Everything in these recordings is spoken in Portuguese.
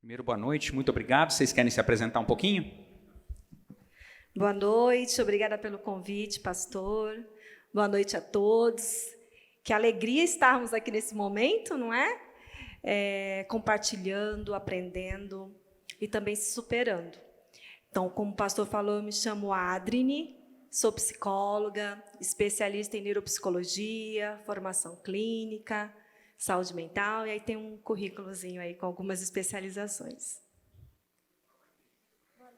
Primeiro, boa noite, muito obrigado. Vocês querem se apresentar um pouquinho? Boa noite, obrigada pelo convite, pastor. Boa noite a todos. Que alegria estarmos aqui nesse momento, não é? Compartilhando, aprendendo e também se superando. Então, como o pastor falou, eu me chamo Adrine, sou psicóloga, especialista em neuropsicologia, formação clínica, saúde mental, e aí tem um currículozinho aí com algumas especializações. Boa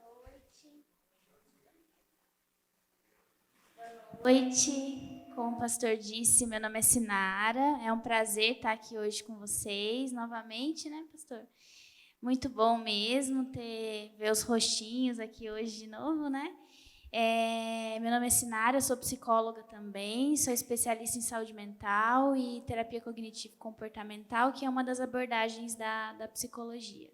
noite, como o pastor disse, meu nome é Sinara, é um prazer estar aqui hoje com vocês novamente, né, pastor? Muito bom mesmo ver os rostinhos aqui hoje de novo, né? Meu nome é Sinara, eu sou psicóloga também, sou especialista em saúde mental e terapia cognitivo-comportamental, que é uma das abordagens da psicologia.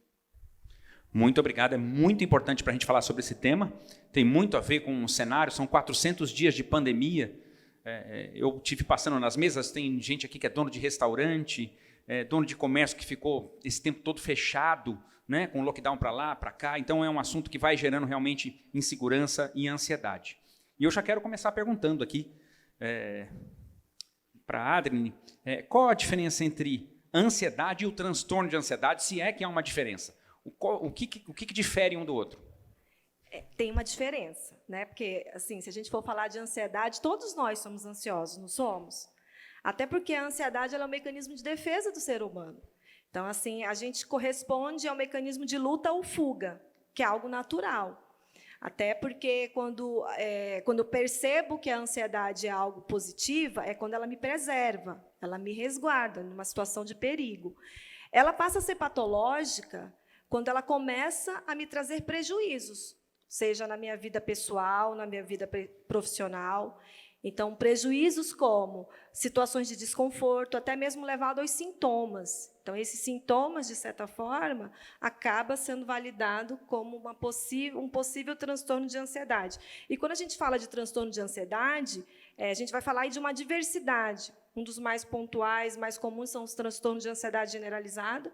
Muito obrigado, é muito importante para a gente falar sobre esse tema, tem muito a ver com o cenário, são 400 dias de pandemia, eu tive passando nas mesas, tem gente aqui que é dono de restaurante, dono de comércio que ficou esse tempo todo fechado, né, com lockdown para lá, para cá, então é um assunto que vai gerando realmente insegurança e ansiedade. E eu já quero começar perguntando aqui para a Adrine, qual a diferença entre ansiedade e o transtorno de ansiedade, se é que há uma diferença? O que difere um do outro? Tem uma diferença, né? Porque, assim, se a gente for falar de ansiedade, todos nós somos ansiosos, não somos? Até porque a ansiedade ela é um mecanismo de defesa do ser humano. Então, assim, a gente corresponde ao mecanismo de luta ou fuga, que é algo natural. Até porque, quando eu percebo que a ansiedade é algo positiva, é quando ela me preserva, ela me resguarda numa situação de perigo. Ela passa a ser patológica quando ela começa a me trazer prejuízos, seja na minha vida pessoal, na minha vida profissional. Então, prejuízos como situações de desconforto, até mesmo levado aos sintomas. Então, esses sintomas, de certa forma, acaba sendo validado como um possível transtorno de ansiedade. E quando a gente fala de transtorno de ansiedade, a gente vai falar aí de uma diversidade. Um dos mais pontuais, mais comuns, são os transtornos de ansiedade generalizada.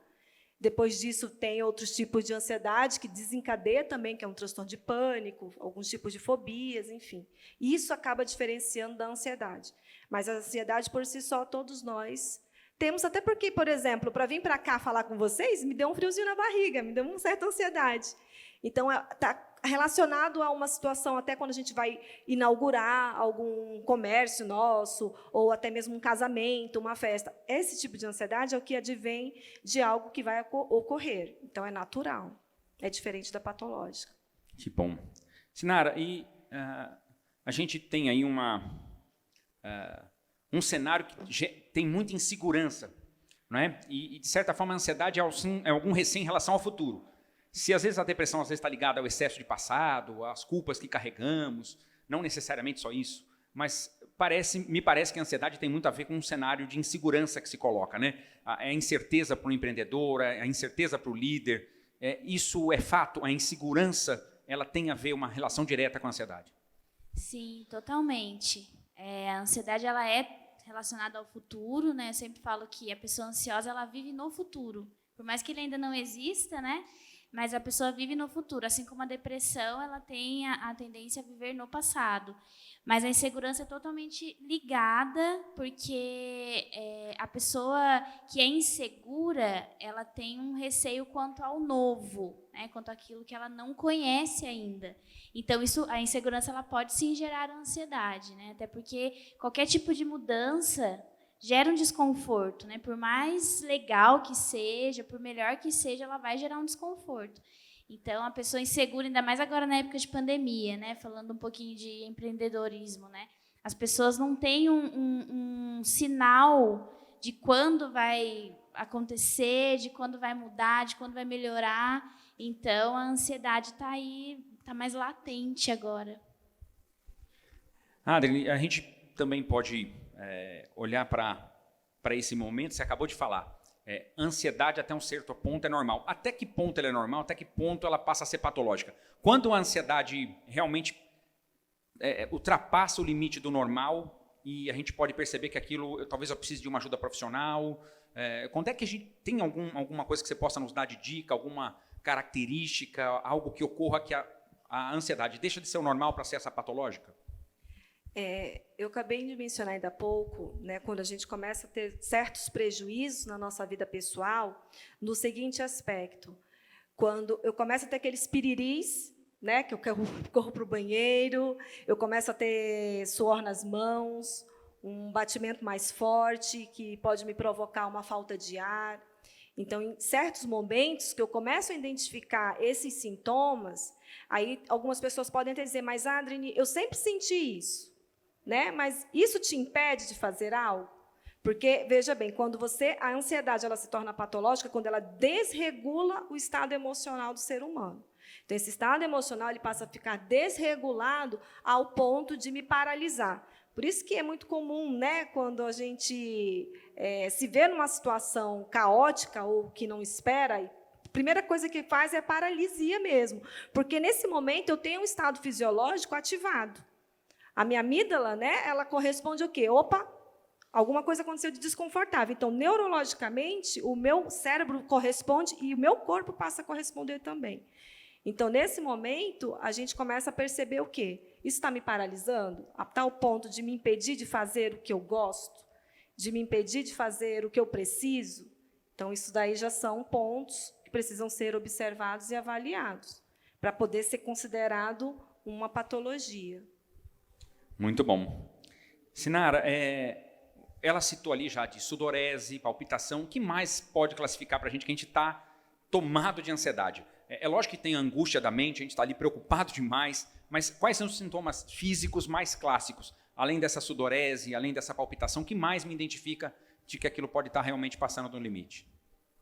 Depois disso, tem outros tipos de ansiedade, que desencadeia também, que é um transtorno de pânico, alguns tipos de fobias, enfim. Isso acaba diferenciando da ansiedade. Mas a ansiedade, por si só, todos nós temos, até porque, por exemplo, para vir para cá falar com vocês, me deu um friozinho na barriga, me deu uma certa ansiedade. Então, está relacionado a uma situação, até quando a gente vai inaugurar algum comércio nosso, ou até mesmo um casamento, uma festa. Esse tipo de ansiedade é o que advém de algo que vai ocorrer. Então, é natural. É diferente da patológica. Que bom. Sinara, e a gente tem aí um cenário que tem muita insegurança, não é? E, de certa forma, a ansiedade é algum receio em relação ao futuro. Se às vezes a depressão está ligada ao excesso de passado, às culpas que carregamos, não necessariamente só isso, mas me parece que a ansiedade tem muito a ver com um cenário de insegurança que se coloca, né? A incerteza para o empreendedor, a incerteza para o líder, isso é fato, a insegurança ela tem a ver uma relação direta com a ansiedade. Sim, totalmente. A ansiedade ela é relacionada ao futuro, né? Eu sempre falo que a pessoa ansiosa ela vive no futuro, por mais que ele ainda não exista, né? Mas a pessoa vive no futuro, assim como a depressão, ela tem a tendência a viver no passado. Mas a insegurança é totalmente ligada, porque a pessoa que é insegura, ela tem um receio quanto ao novo, né? Quanto àquilo que ela não conhece ainda. Então, a insegurança ela pode sim gerar ansiedade, né? Até porque qualquer tipo de mudança gera um desconforto, né? Por mais legal que seja, por melhor que seja, ela vai gerar um desconforto. Então, a pessoa insegura, ainda mais agora na época de pandemia, né? Falando um pouquinho de empreendedorismo, né? As pessoas não têm um sinal de quando vai acontecer, de quando vai mudar, de quando vai melhorar. Então, a ansiedade está aí, está mais latente agora. Adrien, a gente também pode olhar para esse momento, você acabou de falar, ansiedade até um certo ponto é normal. Até que ponto ela é normal? Até que ponto ela passa a ser patológica? Quando a ansiedade realmente ultrapassa o limite do normal, e a gente pode perceber que aquilo, talvez eu precise de uma ajuda profissional? Quando é que a gente tem alguma coisa que você possa nos dar de dica, alguma característica, algo que ocorra que a ansiedade deixa de ser o normal para ser essa patológica? Eu acabei de mencionar ainda há pouco, né, quando a gente começa a ter certos prejuízos na nossa vida pessoal, no seguinte aspecto: quando eu começo a ter aqueles piriris, né, que eu corro para o banheiro, eu começo a ter suor nas mãos, um batimento mais forte, que pode me provocar uma falta de ar. Então, em certos momentos que eu começo a identificar esses sintomas, aí algumas pessoas podem até dizer, mas, Adriane, eu sempre senti isso, né? Mas isso te impede de fazer algo? Porque, veja bem, quando a ansiedade ela se torna patológica, quando ela desregula o estado emocional do ser humano. Então, esse estado emocional ele passa a ficar desregulado ao ponto de me paralisar. Por isso que é muito comum, né, quando a gente se vê numa situação caótica ou que não espera, a primeira coisa que faz é a paralisia mesmo, porque nesse momento eu tenho um estado fisiológico ativado. A minha amígdala, né, ela corresponde ao quê? Opa, alguma coisa aconteceu de desconfortável. Então, neurologicamente, o meu cérebro corresponde e o meu corpo passa a corresponder também. Então, nesse momento, a gente começa a perceber o quê? Isso está me paralisando a tal ponto de me impedir de fazer o que eu gosto, de me impedir de fazer o que eu preciso. Então, isso daí já são pontos que precisam ser observados e avaliados para poder ser considerado uma patologia. Muito bom. Sinara, ela citou ali já de sudorese, palpitação. O que mais pode classificar para a gente que a gente está tomado de ansiedade? É lógico que tem a angústia da mente, a gente está ali preocupado demais, mas quais são os sintomas físicos mais clássicos? Além dessa sudorese, além dessa palpitação, o que mais me identifica de que aquilo pode estar realmente passando do limite?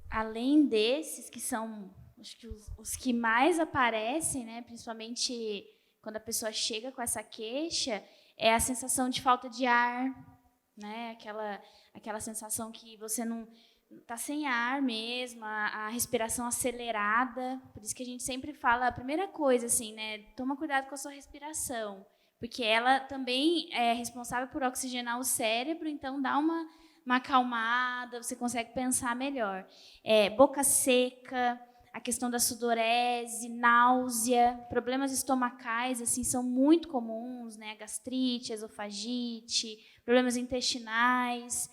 Além desses, que são acho que os que mais aparecem, né, principalmente quando a pessoa chega com essa queixa, é a sensação de falta de ar, né, aquela sensação que você não está sem ar mesmo, a respiração acelerada. Por isso que a gente sempre fala, a primeira coisa, assim, né, toma cuidado com a sua respiração, porque ela também é responsável por oxigenar o cérebro, então dá uma acalmada, você consegue pensar melhor. Boca seca, a questão da sudorese, náusea, problemas estomacais assim, são muito comuns, né, gastrite, esofagite, problemas intestinais,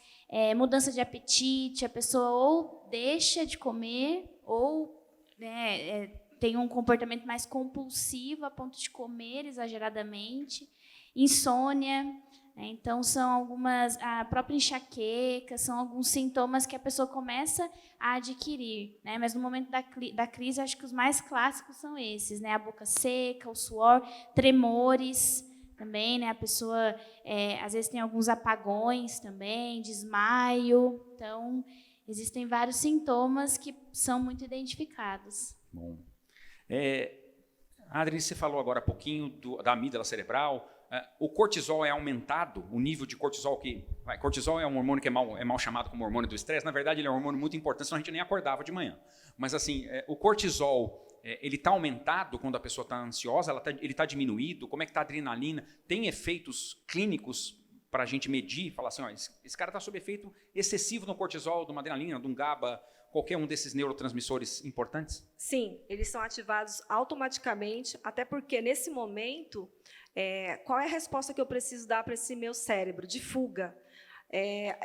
mudança de apetite, a pessoa ou deixa de comer ou tem um comportamento mais compulsivo a ponto de comer exageradamente, insônia, né? Então, são a própria enxaqueca, são alguns sintomas que a pessoa começa a adquirir, né? Mas no momento da crise, acho que os mais clássicos são esses, né? A boca seca, o suor, tremores também, né? A pessoa, às vezes, tem alguns apagões também, desmaio. Então, existem vários sintomas que são muito identificados. Bom. Adriane, você falou agora há pouquinho da amígdala cerebral. O cortisol é aumentado, o nível de cortisol cortisol é um hormônio que é mal chamado como hormônio do estresse. Na verdade, ele é um hormônio muito importante, senão a gente nem acordava de manhã. Mas assim, o cortisol, ele está aumentado quando a pessoa está ansiosa? Ele está diminuído? Como é que está a adrenalina? Tem efeitos clínicos para a gente medir? Falar assim, ó, esse cara está sob efeito excessivo no cortisol, de uma adrenalina, de um GABA, qualquer um desses neurotransmissores importantes? Sim, eles são ativados automaticamente, até porque, nesse momento, qual é a resposta que eu preciso dar para esse meu cérebro? De fuga.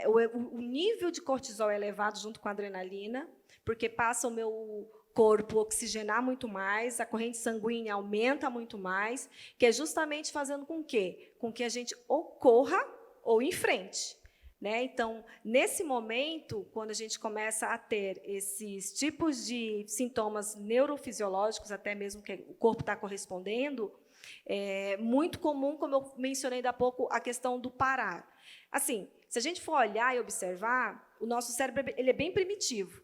O nível de cortisol é elevado junto com a adrenalina, porque passa o meu corpo oxigenar muito mais, a corrente sanguínea aumenta muito mais, que é justamente fazendo com que a gente ou corra ou enfrente. Né? Então, nesse momento, quando a gente começa a ter esses tipos de sintomas neurofisiológicos, até mesmo que o corpo está correspondendo, é muito comum, como eu mencionei há pouco, a questão do parar. Assim, se a gente for olhar e observar, o nosso cérebro ele é bem primitivo.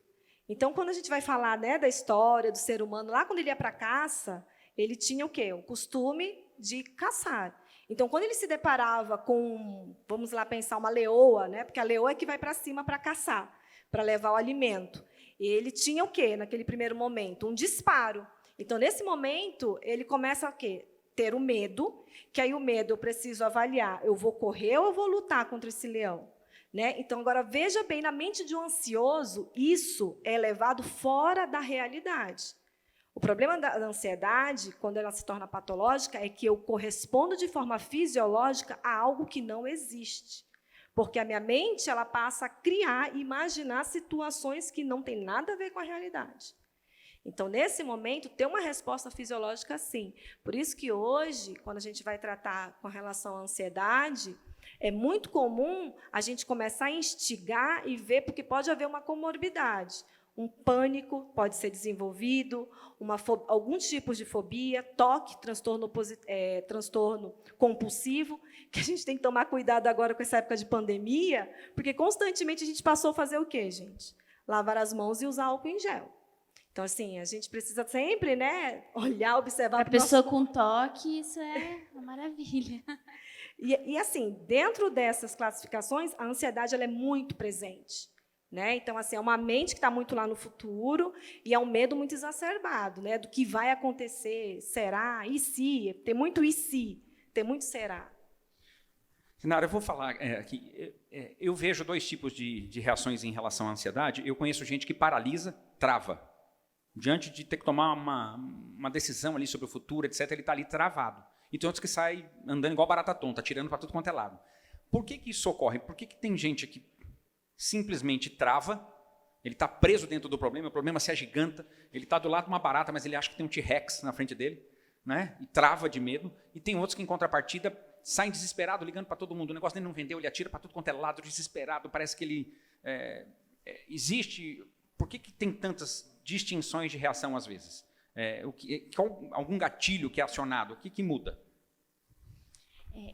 Então, quando a gente vai falar, né, da história do ser humano, lá quando ele ia para a caça, ele tinha o quê? O costume de caçar. Então, quando ele se deparava com, vamos lá pensar, uma leoa, né? Porque a leoa é que vai para cima para caçar, para levar o alimento. E ele tinha o quê, naquele primeiro momento? Um disparo. Então, nesse momento, ele começa a quê? ter o medo, que aí o medo eu preciso avaliar, eu vou correr ou eu vou lutar contra esse leão? Né? Então, agora, veja bem, na mente de um ansioso, isso é levado fora da realidade. O problema da ansiedade, quando ela se torna patológica, é que eu correspondo de forma fisiológica a algo que não existe. Porque a minha mente ela passa a criar e imaginar situações que não têm nada a ver com a realidade. Então, nesse momento, tem uma resposta fisiológica, sim. Por isso que hoje, quando a gente vai tratar com relação à ansiedade, é muito comum a gente começar a instigar e ver, porque pode haver uma comorbidade. Um pânico pode ser desenvolvido, alguns tipos de fobia, toque, transtorno compulsivo, que a gente tem que tomar cuidado agora com essa época de pandemia, porque constantemente a gente passou a fazer o quê, gente? Lavar as mãos e usar álcool em gel. Então, assim, a gente precisa sempre, né, olhar, observar... A pessoa com toque, isso é uma maravilha. E, assim, dentro dessas classificações, a ansiedade ela é muito presente. Né? Então, assim, é uma mente que está muito lá no futuro e é um medo muito exacerbado, né? Do que vai acontecer, será, e se? Tem muito e se, tem muito será. Sinara, eu vou falar aqui. Eu vejo dois tipos de reações em relação à ansiedade. Eu conheço gente que paralisa, trava. Diante de ter que tomar uma decisão ali sobre o futuro, etc., ele está ali travado. E tem outros que saem andando igual barata tonta, tirando para tudo quanto é lado. Por que isso ocorre? Por que tem gente que simplesmente trava, ele está preso dentro do problema, o problema se agiganta, ele está do lado de uma barata, mas ele acha que tem um T-Rex na frente dele, né? E trava de medo. E tem outros que, em contrapartida, saem desesperado, ligando para todo mundo. O negócio dele não vendeu, ele atira para tudo quanto é lado, desesperado, parece que ele... existe... Por que tem tantas distinções de reação, às vezes? Algum gatilho que é acionado? O que muda?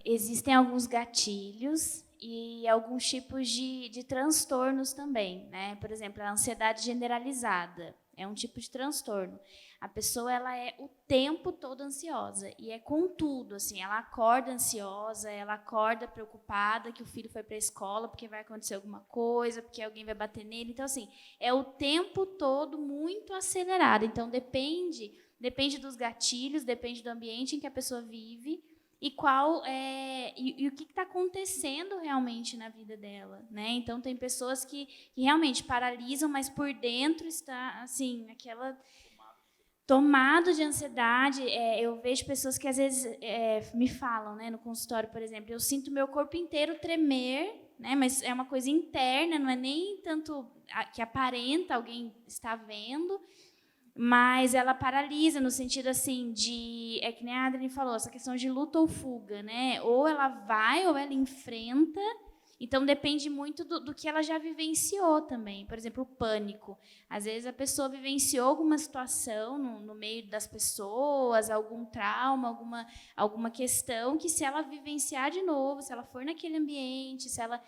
Existem alguns gatilhos e alguns tipos de transtornos também, né? Por exemplo, a ansiedade generalizada é um tipo de transtorno. A pessoa ela é o tempo todo ansiosa e é com tudo, assim, ela acorda ansiosa, ela acorda preocupada que o filho foi para a escola porque vai acontecer alguma coisa, porque alguém vai bater nele. Então, assim, é o tempo todo muito acelerado. Então, depende dos gatilhos, depende do ambiente em que a pessoa vive. E o que está acontecendo realmente na vida dela, né? Então tem pessoas que realmente paralisam, mas por dentro está assim aquela tomado de ansiedade. Eu vejo pessoas que às vezes me falam, né, no consultório, por exemplo, eu sinto meu corpo inteiro tremer, né? Mas é uma coisa interna, não é nem tanto que aparenta alguém está vendo. Mas ela paralisa no sentido assim é que nem a Adriane falou, essa questão de luta ou fuga, né? Ou ela vai ou ela enfrenta. Então depende muito do que ela já vivenciou também. Por exemplo, o pânico. Às vezes a pessoa vivenciou alguma situação no meio das pessoas, algum trauma, alguma questão que se ela vivenciar de novo, se ela for naquele ambiente, se ela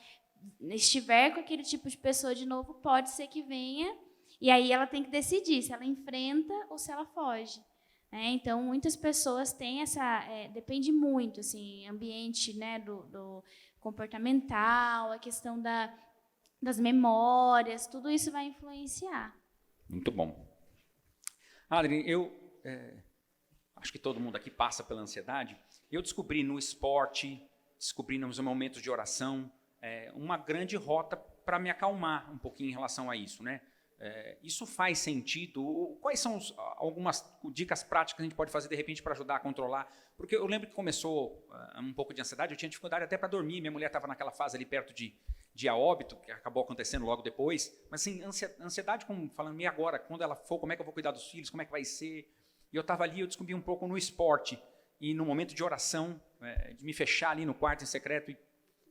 estiver com aquele tipo de pessoa de novo, pode ser que venha. E aí ela tem que decidir se ela enfrenta ou se ela foge. Então, muitas pessoas têm essa... depende muito, assim, ambiente, né, do comportamental, a questão das memórias, tudo isso vai influenciar. Muito bom. Adriane, eu acho que todo mundo aqui passa pela ansiedade. Eu descobri no esporte, descobri nos momentos de oração, uma grande rota para me acalmar um pouquinho em relação a isso, né? Isso faz sentido? Quais são algumas dicas práticas que a gente pode fazer, de repente, para ajudar a controlar? Porque eu lembro que começou um pouco de ansiedade, eu tinha dificuldade até para dormir, minha mulher estava naquela fase ali perto de a óbito, que acabou acontecendo logo depois, mas assim, ansiedade, falando, e agora, quando ela for, como é que eu vou cuidar dos filhos, como é que vai ser? E eu estava ali, eu descobri um pouco no esporte, e no momento de oração, de me fechar ali no quarto em secreto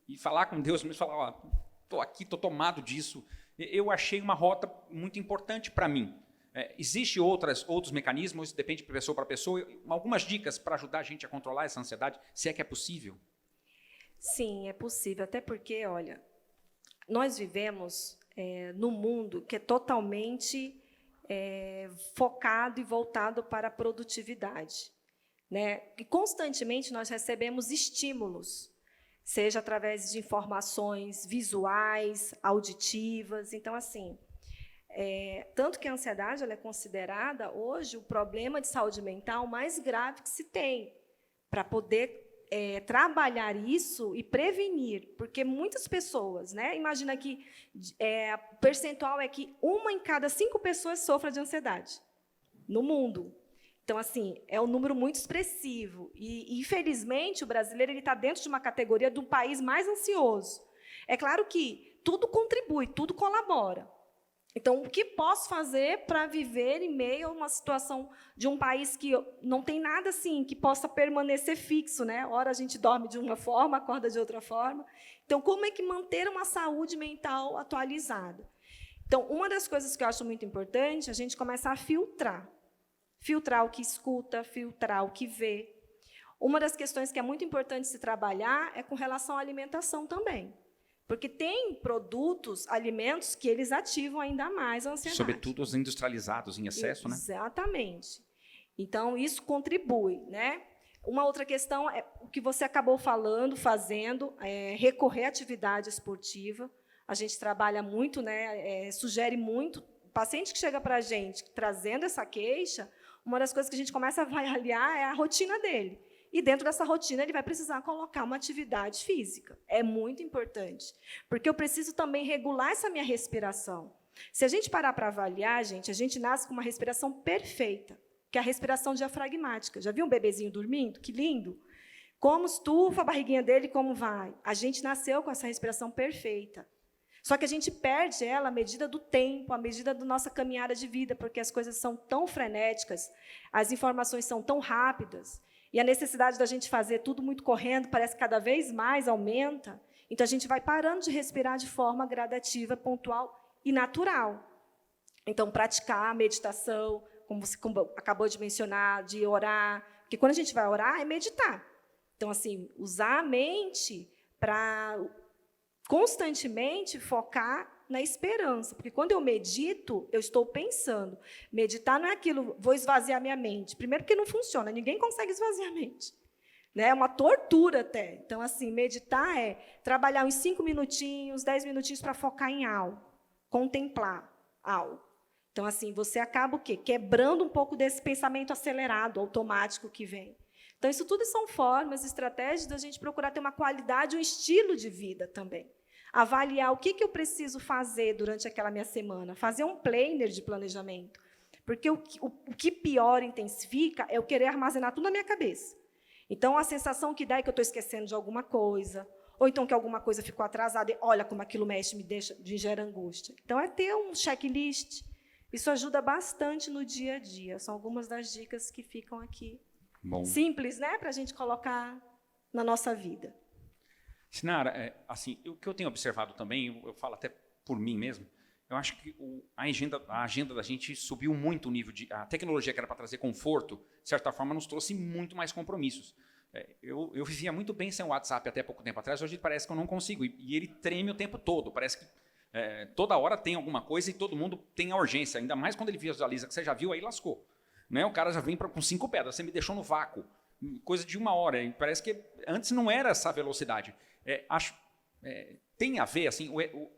e falar com Deus, me falar, estou aqui, estou tomado disso. Eu achei uma rota muito importante para mim. Existem outros mecanismos, depende de pessoa para pessoa. Algumas dicas para ajudar a gente a controlar essa ansiedade, se é que é possível? Sim, é possível. Até porque, olha, nós vivemos num mundo que é totalmente focado e voltado para a produtividade, né? E constantemente nós recebemos estímulos, seja através de informações visuais, auditivas. Então, assim, tanto que a ansiedade ela é considerada, hoje, o problema de saúde mental mais grave que se tem. para poder trabalhar isso e prevenir, porque muitas pessoas, né? Imagina que o percentual é que 1 em cada 5 pessoas sofra de ansiedade no mundo. Então, assim, é um número muito expressivo. E infelizmente, o brasileiro está dentro de uma categoria de um país mais ansioso. É claro que tudo contribui, tudo colabora. Então, o que posso fazer para viver em meio a uma situação de um país que não tem nada assim que possa permanecer fixo, né? Ora a gente dorme de uma forma, acorda de outra forma. Então, como é que manter uma saúde mental atualizada? Então, uma das coisas que eu acho muito importante é a gente começar a filtrar. Filtrar o que escuta, filtrar o que vê. Uma das questões que é muito importante se trabalhar é com relação à alimentação também. Porque tem produtos, alimentos, que eles ativam ainda mais a ansiedade. Sobretudo os industrializados em excesso, né? Exatamente. Então, isso contribui, né? Uma outra questão é o que você acabou falando, fazendo, recorrer à atividade esportiva. A gente trabalha muito, né? Sugere muito. O paciente que chega para a gente trazendo essa queixa, uma das coisas que a gente começa a avaliar é a rotina dele. E, dentro dessa rotina, ele vai precisar colocar uma atividade física. É muito importante, porque eu preciso também regular essa minha respiração. Se a gente parar para avaliar, gente, a gente nasce com uma respiração perfeita, que é a respiração diafragmática. Já viu um bebezinho dormindo? Que lindo! Como estufa a barriguinha dele, como vai? A gente nasceu com essa respiração perfeita. Só que a gente perde ela à medida do tempo, à medida da nossa caminhada de vida, porque as coisas são tão frenéticas, as informações são tão rápidas, e a necessidade da gente fazer tudo muito correndo parece que cada vez mais aumenta. Então, a gente vai parando de respirar de forma gradativa, pontual e natural. Então, praticar a meditação, como você acabou de mencionar, de orar, porque quando a gente vai orar, é meditar. Então, assim, usar a mente para constantemente focar na esperança, porque quando eu medito, eu estou pensando. Meditar não é aquilo, vou esvaziar minha mente. Primeiro, porque não funciona, ninguém consegue esvaziar a mente. Né? É uma tortura até. Então, assim, meditar é trabalhar uns 5 minutinhos, 10 minutinhos para focar em algo, contemplar algo. Então, assim, você acaba o quê? Quebrando um pouco desse pensamento acelerado, automático que vem. Então, isso tudo são formas, estratégias da gente procurar ter uma qualidade, um estilo de vida também. Avaliar o que eu preciso fazer durante aquela minha semana, fazer um planner de planejamento. Porque o que pior intensifica é eu querer armazenar tudo na minha cabeça. Então, a sensação que dá é que eu estou esquecendo de alguma coisa, ou então que alguma coisa ficou atrasada, e olha como aquilo mexe, me gera angústia. Então, é ter um checklist. Isso ajuda bastante no dia a dia. São algumas das dicas que ficam aqui. Bom. Simples, né, para a gente colocar na nossa vida. Sinara, assim, o que eu tenho observado também, eu falo até por mim mesmo, eu acho que a agenda da gente subiu muito o nível de... A tecnologia que era para trazer conforto, de certa forma, nos trouxe muito mais compromissos. Eu vivia muito bem sem o WhatsApp até pouco tempo atrás, hoje parece que eu não consigo, e ele treme o tempo todo, parece que toda hora tem alguma coisa e todo mundo tem a urgência, ainda mais quando ele visualiza que você já viu, aí lascou. Né? O cara já vem com 5 pedras, você me deixou no vácuo, coisa de 1 hora, e parece que antes não era essa velocidade. Tem a ver, assim,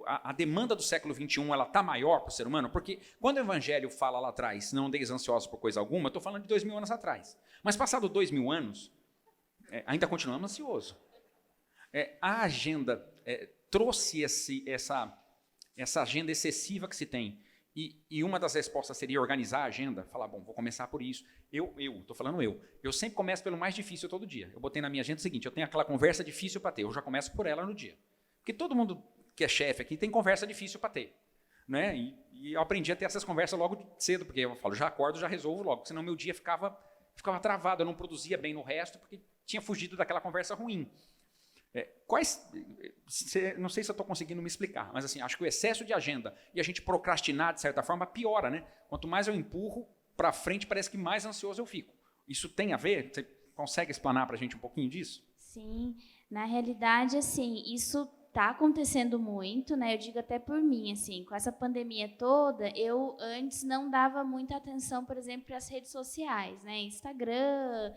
a demanda do século XXI está maior para o ser humano, porque quando o Evangelho fala lá atrás, não andeis ansiosos por coisa alguma, eu estou falando de 2000 anos atrás. Mas passado 2000 anos, ainda continuamos ansiosos. A agenda trouxe essa agenda excessiva que se tem, e uma das respostas seria organizar a agenda, falar, bom, vou começar por isso. Estou falando eu sempre começo pelo mais difícil todo dia. Eu botei na minha agenda o seguinte, eu tenho aquela conversa difícil para ter, eu já começo por ela no dia. Porque todo mundo que é chefe aqui tem conversa difícil para ter. Né? E eu aprendi a ter essas conversas logo cedo, porque eu falo, já acordo, já resolvo logo, senão meu dia ficava travado, eu não produzia bem no resto, porque tinha fugido daquela conversa ruim. Não sei se eu estou conseguindo me explicar, mas assim, acho que o excesso de agenda e a gente procrastinar, de certa forma, piora. Né? Quanto mais eu empurro para frente, parece que mais ansioso eu fico. Isso tem a ver? Você consegue explanar para a gente um pouquinho disso? Sim, na realidade, assim, isso está acontecendo muito, né? Eu digo até por mim, assim, com essa pandemia toda, eu antes não dava muita atenção, por exemplo, para as redes sociais, né? Instagram,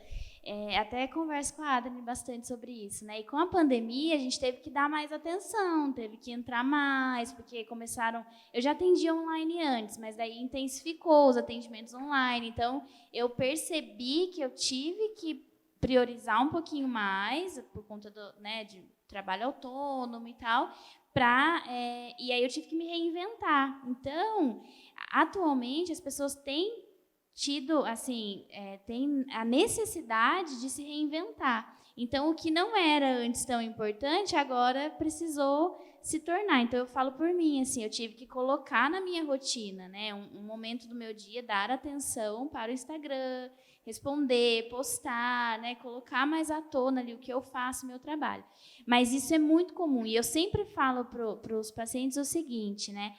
até converso com a Adri bastante sobre isso, né? E com a pandemia, a gente teve que dar mais atenção, teve que entrar mais, porque começaram... Eu já atendia online antes, mas daí intensificou os atendimentos online, então eu percebi que eu tive que priorizar um pouquinho mais, por conta de trabalho autônomo e tal, e aí eu tive que me reinventar. Então, atualmente, as pessoas têm tido, assim, têm a necessidade de se reinventar. Então, o que não era antes tão importante, agora precisou se tornar. Então, eu falo por mim, assim, eu tive que colocar na minha rotina, né, um momento do meu dia, dar atenção para o Instagram, responder, postar, né, colocar mais à tona ali o que eu faço, meu trabalho. Mas isso é muito comum. E eu sempre falo para os pacientes o seguinte, né,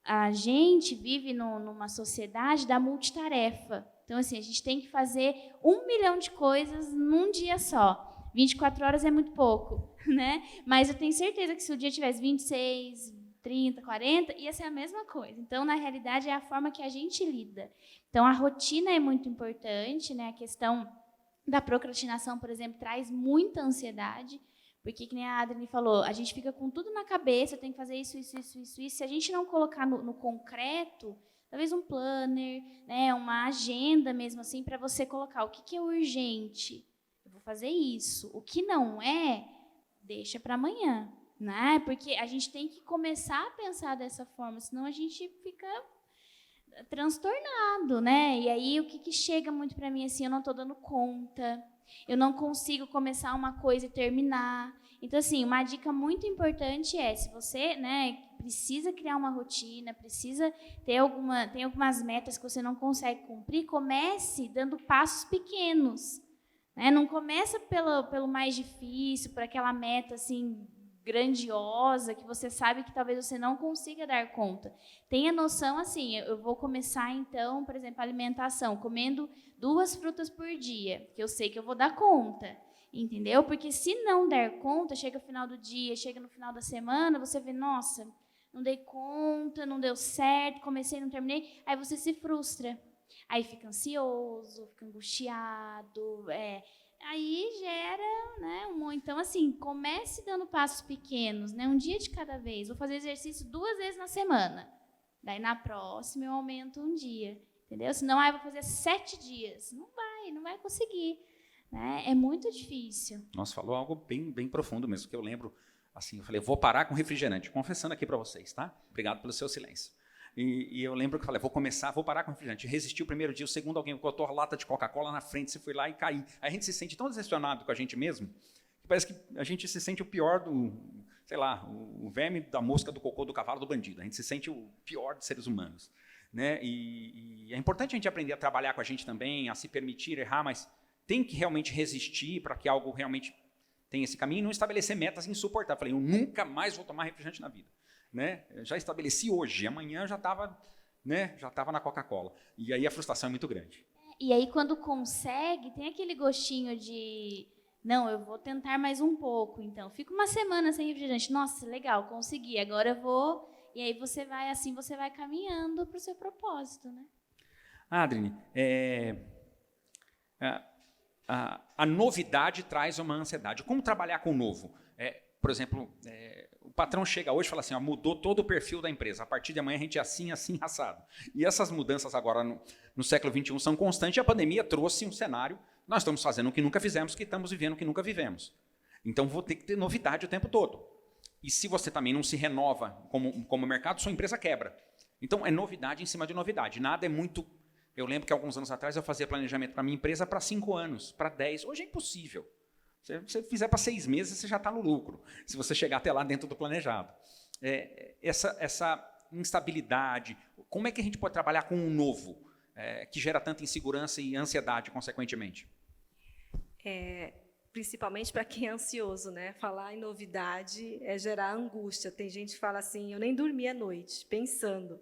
a gente vive numa sociedade da multitarefa. Então, assim, a gente tem que fazer 1 milhão de coisas num dia só. 24 horas é muito pouco, né? Mas eu tenho certeza que se o dia tivesse 26, 30, 40, ia ser a mesma coisa. Então, na realidade, é a forma que a gente lida. Então, a rotina é muito importante, né? A questão da procrastinação, por exemplo, traz muita ansiedade, porque, que nem a Adriane falou, a gente fica com tudo na cabeça, eu tenho que fazer isso. Se a gente não colocar no concreto, talvez um planner, né, uma agenda mesmo assim, para você colocar o que é urgente. Eu vou fazer isso. O que não é, deixa para amanhã. Né? Porque a gente tem que começar a pensar dessa forma, senão a gente fica transtornado. Né? E aí o que chega muito para mim assim, eu não estou dando conta, eu não consigo começar uma coisa e terminar. Então, assim, uma dica muito importante é, se você, né, precisa criar uma rotina, precisa tem algumas metas que você não consegue cumprir, comece dando passos pequenos. Né? Não começa pelo mais difícil, por aquela meta assim, grandiosa, que você sabe que talvez você não consiga dar conta. Tenha noção, assim, eu vou começar, então, por exemplo, a alimentação, comendo 2 frutas por dia, que eu sei que eu vou dar conta, entendeu? Porque se não der conta, chega no final do dia, chega no final da semana, você vê, nossa, não dei conta, não deu certo, comecei, não terminei, aí você se frustra. Aí fica ansioso, fica angustiado, aí gera, né, então, assim, comece dando passos pequenos, né, um dia de cada vez. Vou fazer exercício 2 vezes na semana. Daí, na próxima, eu aumento um dia, entendeu? Senão, eu vou fazer 7 dias. Não vai conseguir. Né? É muito difícil. Nossa, falou algo bem, bem profundo mesmo, que eu lembro, assim, eu falei, vou parar com refrigerante, confessando aqui para vocês, tá? Obrigado pelo seu silêncio. E eu lembro que eu falei, vou parar com refrigerante. Resisti o primeiro dia, o segundo alguém botou a lata de Coca-Cola na frente, você foi lá e caí. Aí a gente se sente tão decepcionado com a gente mesmo, que parece que a gente se sente o pior sei lá, o verme da mosca, do cocô, do cavalo, do bandido. A gente se sente o pior dos seres humanos. Né? E é importante a gente aprender a trabalhar com a gente também, a se permitir errar, mas tem que realmente resistir para que algo realmente tenha esse caminho e não estabelecer metas insuportáveis. Falei, eu nunca mais vou tomar refrigerante na vida. Né? Eu já estabeleci hoje, amanhã já estava, né, na Coca-Cola. E aí a frustração é muito grande. E aí quando consegue, tem aquele gostinho de, não, eu vou tentar mais um pouco, então. Fica uma semana sem refrigerante, nossa, legal, consegui, agora eu vou... E aí você vai caminhando para o seu propósito. Né? Adriane, a novidade traz uma ansiedade. Como trabalhar com o novo? Por exemplo, o patrão chega hoje e fala assim, mudou todo o perfil da empresa, a partir de amanhã a gente é assim, assado. E essas mudanças agora no século XXI são constantes, e a pandemia trouxe um cenário, nós estamos fazendo o que nunca fizemos, que estamos vivendo o que nunca vivemos. Então, vou ter que ter novidade o tempo todo. E se você também não se renova como mercado, sua empresa quebra. Então, é novidade em cima de novidade. Nada é muito... Eu lembro que alguns anos atrás eu fazia planejamento para a minha empresa para 5 anos, para 10. Hoje é impossível. Se você fizer para 6 meses, você já está no lucro, se você chegar até lá dentro do planejado. Essa instabilidade, como é que a gente pode trabalhar com um novo, que gera tanta insegurança e ansiedade, consequentemente? Principalmente para quem é ansioso, né? Falar em novidade é gerar angústia. Tem gente que fala assim, eu nem dormi à noite, pensando.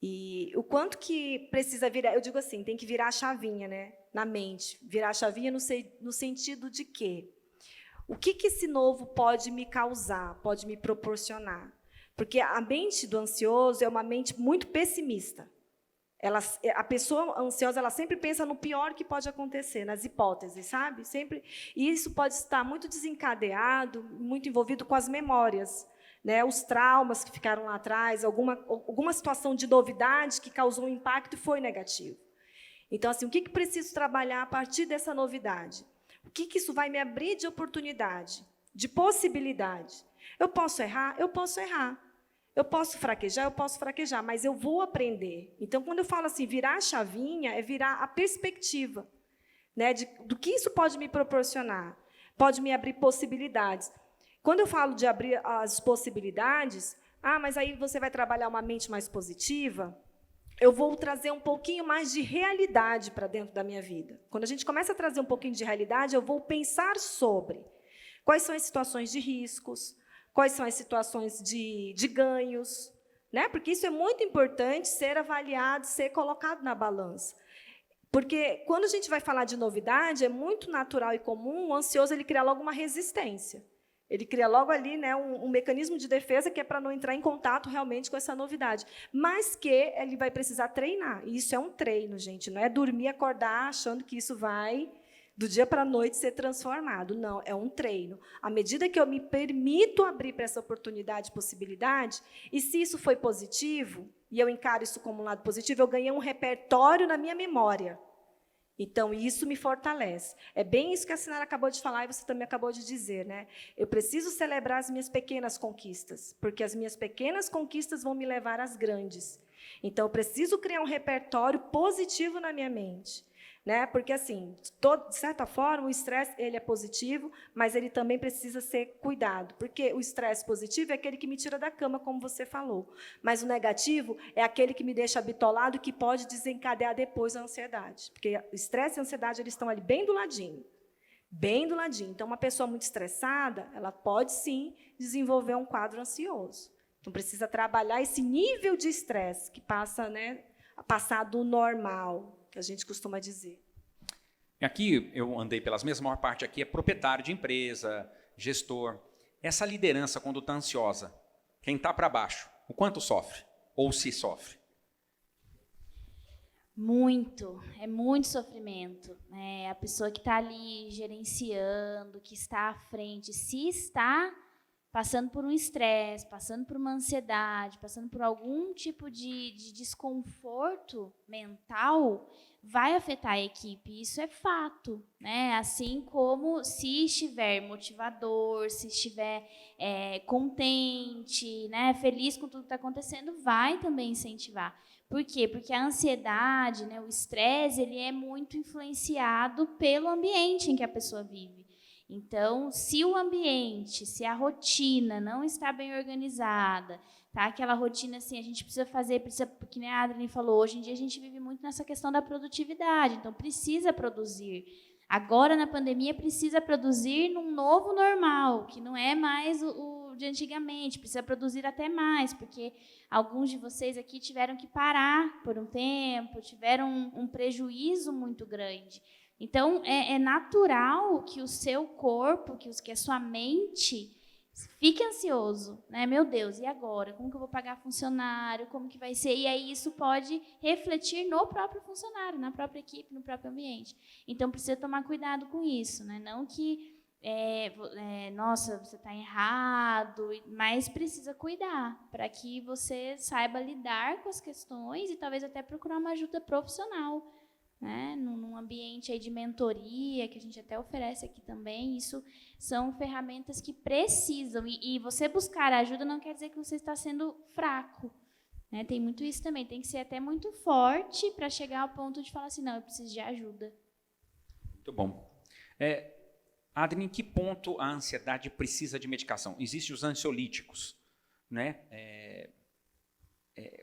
E o quanto que precisa virar, eu digo assim, tem que virar a chavinha, né? Na mente. Virar a chavinha no sentido de quê? O que esse novo pode me causar, pode me proporcionar? Porque a mente do ansioso é uma mente muito pessimista. A pessoa ansiosa, ela sempre pensa no pior que pode acontecer, nas hipóteses, sabe? Sempre. E isso pode estar muito desencadeado, muito envolvido com as memórias, né? Os traumas que ficaram lá atrás, alguma situação de novidade que causou um impacto e foi negativo. Então, assim, o que preciso trabalhar a partir dessa novidade? O que isso vai me abrir de oportunidade, de possibilidade? Eu posso errar? Eu posso errar. Eu posso fraquejar, mas eu vou aprender. Então, quando eu falo assim, virar a chavinha, é virar a perspectiva, né, do que isso pode me proporcionar. Pode me abrir possibilidades. Quando eu falo de abrir as possibilidades, mas aí você vai trabalhar uma mente mais positiva, eu vou trazer um pouquinho mais de realidade para dentro da minha vida. Quando a gente começa a trazer um pouquinho de realidade, eu vou pensar sobre quais são as situações de riscos, quais são as situações de ganhos, né? Porque isso é muito importante ser avaliado, ser colocado na balança. Porque, quando a gente vai falar de novidade, é muito natural e comum o ansioso ele criar logo uma resistência. Ele cria logo ali, né, um mecanismo de defesa que é para não entrar em contato realmente com essa novidade. Mas que ele vai precisar treinar. E isso é um treino, gente. Não é dormir, acordar, achando que isso vai, do dia para a noite, ser transformado. Não, é um treino. À medida que eu me permito abrir para essa oportunidade, possibilidade, e se isso foi positivo, e eu encaro isso como um lado positivo, eu ganhei um repertório na minha memória. Então, isso me fortalece. É bem isso que a Sinara acabou de falar e você também acabou de dizer, né? Eu preciso celebrar as minhas pequenas conquistas, porque as minhas pequenas conquistas vão me levar às grandes. Então, eu preciso criar um repertório positivo na minha mente. Né? Porque, assim, de certa forma, o estresse ele é positivo, mas ele também precisa ser cuidado. Porque o estresse positivo é aquele que me tira da cama, como você falou. Mas o negativo é aquele que me deixa bitolado e que pode desencadear depois a ansiedade. Porque o estresse e a ansiedade eles estão ali bem do ladinho. Bem do ladinho. Então, uma pessoa muito estressada, ela pode, sim, desenvolver um quadro ansioso. Então, precisa trabalhar esse nível de estresse que passa, né, a passar do normal, que a gente costuma dizer. Aqui, eu andei pelas mesmas, a maior parte aqui é proprietário de empresa, gestor. Essa liderança, quando está ansiosa, quem está para baixo, o quanto sofre? Ou se sofre? Muito, é muito sofrimento. A pessoa que está ali gerenciando, que está à frente, se está passando por um estresse, passando por uma ansiedade, passando por algum tipo de desconforto mental, vai afetar a equipe, isso é fato, né? Assim como se estiver motivador, se estiver contente, né, feliz com tudo que está acontecendo, vai também incentivar. Por quê? Porque a ansiedade, né, o estresse, ele é muito influenciado pelo ambiente em que a pessoa vive. Então, se o ambiente, se a rotina não está bem organizada, tá? Aquela rotina assim, a gente precisa fazer, porque nem a Adriane falou, hoje em dia a gente vive muito nessa questão da produtividade, então precisa produzir. Agora, na pandemia, precisa produzir num novo normal, que não é mais o de antigamente, precisa produzir até mais, porque alguns de vocês aqui tiveram que parar por um tempo, tiveram um prejuízo muito grande. Então, é natural que o seu corpo, que a sua mente fique ansioso, né? Meu Deus, e agora? Como que eu vou pagar funcionário? Como que vai ser? E aí isso pode refletir no próprio funcionário, na própria equipe, no próprio ambiente. Então, precisa tomar cuidado com isso, né? Não que, nossa, você está errado, mas precisa cuidar para que você saiba lidar com as questões e talvez até procurar uma ajuda profissional, né, num ambiente aí de mentoria, que a gente até oferece aqui também. Isso são ferramentas que precisam, e você buscar ajuda não quer dizer que você está sendo fraco, né? Tem muito isso também, tem que ser até muito forte para chegar ao ponto de falar assim, não, eu preciso de ajuda. Muito bom. Adriane, em que ponto a ansiedade precisa de medicação? Existem os ansiolíticos, né?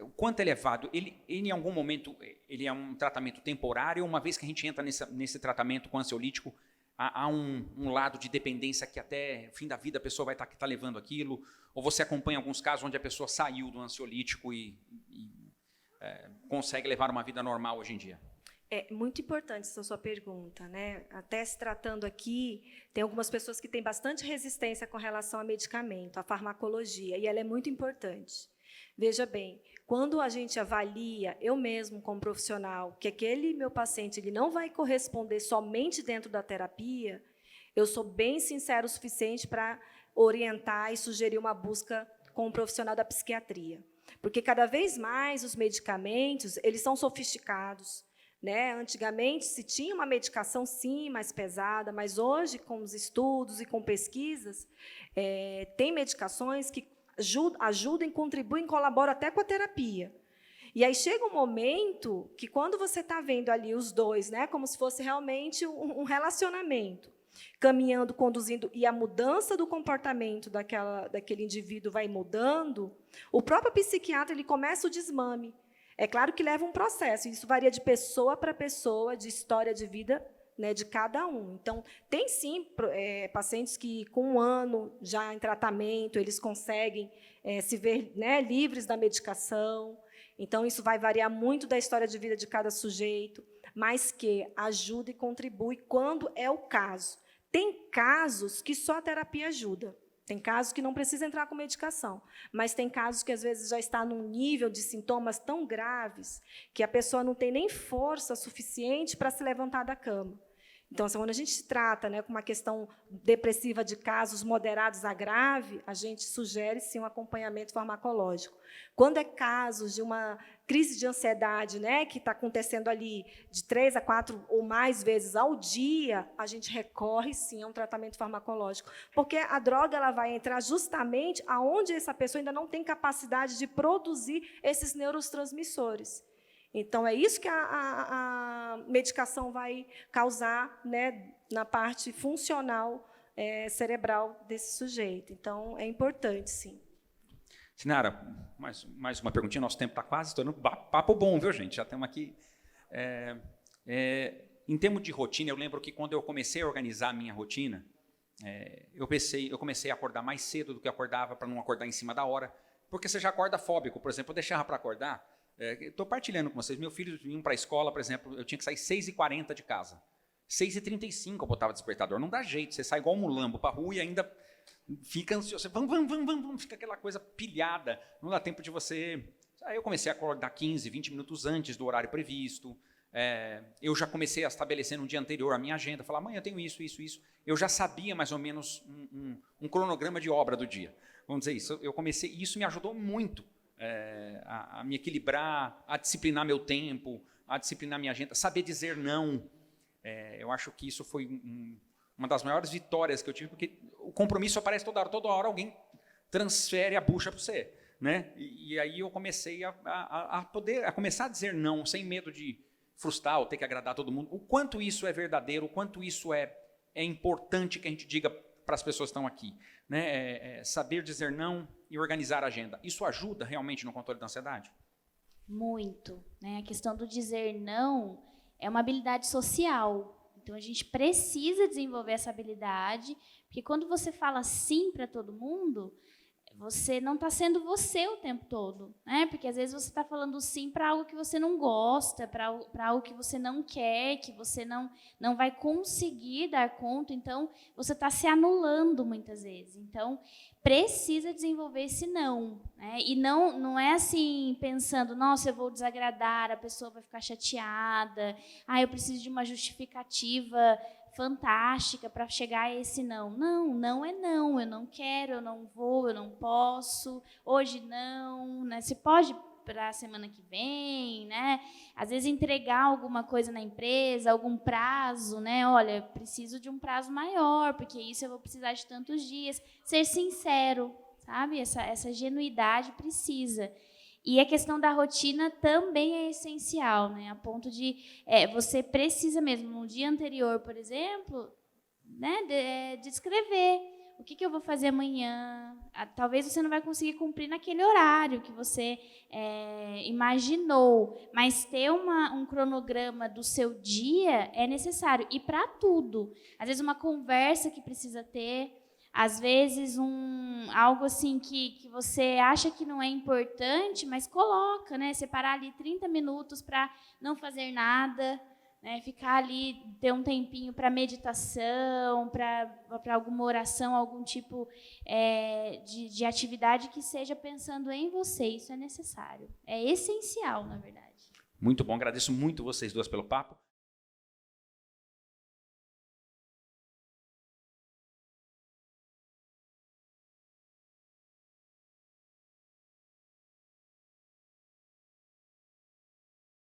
O quanto elevado, ele em algum momento ele é um tratamento temporário, uma vez que a gente entra nesse tratamento com ansiolítico, há um lado de dependência que até o fim da vida a pessoa vai estar levando aquilo, ou você acompanha alguns casos onde a pessoa saiu do ansiolítico e consegue levar uma vida normal hoje em dia? É muito importante essa sua pergunta, né? Até se tratando aqui, tem algumas pessoas que têm bastante resistência com relação a medicamento, a farmacologia, e ela é muito importante. Veja bem, quando a gente avalia, eu mesmo como profissional, que aquele meu paciente ele não vai corresponder somente dentro da terapia, eu sou bem sincera o suficiente para orientar e sugerir uma busca com um profissional da psiquiatria. Porque cada vez mais os medicamentos, eles são sofisticados, né? Antigamente se tinha uma medicação, sim, mais pesada, mas hoje, com os estudos e com pesquisas, tem medicações que ajudam, contribuem, colaboram até com a terapia. E aí chega um momento que, quando você está vendo ali os dois, né, como se fosse realmente um relacionamento, caminhando, conduzindo, e a mudança do comportamento daquele indivíduo vai mudando, o próprio psiquiatra ele começa o desmame. É claro que leva um processo, isso varia de pessoa para pessoa, de história de vida, né, de cada um. Então, tem sim pacientes que, com 1 ano já em tratamento, eles conseguem se ver, né, livres da medicação. Então, isso vai variar muito da história de vida de cada sujeito, mas que ajuda e contribui quando é o caso. Tem casos que só a terapia ajuda. Tem casos que não precisa entrar com medicação, mas tem casos que, às vezes, já está num nível de sintomas tão graves que a pessoa não tem nem força suficiente para se levantar da cama. Então, quando a gente trata, né, com uma questão depressiva de casos moderados a grave, a gente sugere, sim, um acompanhamento farmacológico. Quando é casos de uma crise de ansiedade, né, que está acontecendo ali de 3 a 4 ou mais vezes ao dia, a gente recorre, sim, a um tratamento farmacológico, porque a droga ela vai entrar justamente aonde essa pessoa ainda não tem capacidade de produzir esses neurotransmissores. Então, é isso que a medicação vai causar, né, na parte funcional cerebral desse sujeito. Então, é importante, sim. Sinara, mais uma perguntinha, nosso tempo está quase estourando. Papo bom, viu, gente? Já estamos aqui. Em termos de rotina, eu lembro que, quando eu comecei a organizar a minha rotina, eu comecei a acordar mais cedo do que eu acordava, para não acordar em cima da hora, porque você já acorda fóbico. Por exemplo, eu deixava para acordar. Estou partilhando com vocês. Meus filhos vinham para a escola, por exemplo, eu tinha que sair 6h40 de casa. 6h35 eu botava despertador. Não dá jeito, você sai igual um mulambo para a rua e ainda fica ansioso. Vamos, fica aquela coisa pilhada. Não dá tempo de você... Aí eu comecei a acordar 15, 20 minutos antes do horário previsto. Eu já comecei a estabelecer no dia anterior a minha agenda. Falar, amanhã eu tenho isso. Eu já sabia mais ou menos um cronograma de obra do dia. Vamos dizer isso. Eu comecei, e isso me ajudou muito. A me equilibrar, a disciplinar meu tempo, a disciplinar minha agenda, saber dizer não. Eu acho que isso foi uma das maiores vitórias que eu tive, porque o compromisso aparece toda hora alguém transfere a bucha para você, né? E aí eu comecei a começar a dizer não, sem medo de frustrar ou ter que agradar todo mundo. O quanto isso é verdadeiro, o quanto isso é importante que a gente diga para as pessoas que estão aqui, né? Saber dizer não e organizar a agenda. Isso ajuda realmente no controle da ansiedade? Muito, né? A questão do dizer não é uma habilidade social. Então, a gente precisa desenvolver essa habilidade, porque quando você fala sim para todo mundo, você não está sendo você o tempo todo, né? Porque, às vezes, você está falando sim para algo que você não gosta, para algo que você não quer, que você não vai conseguir dar conta. Então, você está se anulando muitas vezes. Então, precisa desenvolver esse não, né? E não é assim, pensando, nossa, eu vou desagradar, a pessoa vai ficar chateada, eu preciso de uma justificativa fantástica para chegar a esse não. Não é não, eu não quero, eu não vou, eu não posso, hoje não, né? Você pode para a semana que vem, né? Às vezes entregar alguma coisa na empresa, algum prazo, né? Olha, eu preciso de um prazo maior, porque isso eu vou precisar de tantos dias. Ser sincero, sabe? Essa genuidade precisa. E a questão da rotina também é essencial, né? A ponto de você precisa mesmo, no dia anterior, por exemplo, né, de escrever o que eu vou fazer amanhã. Talvez você não vai conseguir cumprir naquele horário que você imaginou, mas ter um cronograma do seu dia é necessário. E para tudo. Às vezes, uma conversa que precisa ter, às vezes algo assim que você acha que não é importante, mas coloca, né? Separar ali 30 minutos para não fazer nada, né? Ficar ali, ter um tempinho para meditação, para alguma oração, algum tipo de atividade que seja pensando em você. Isso é necessário. É essencial, na verdade. Muito bom, agradeço muito vocês duas pelo papo.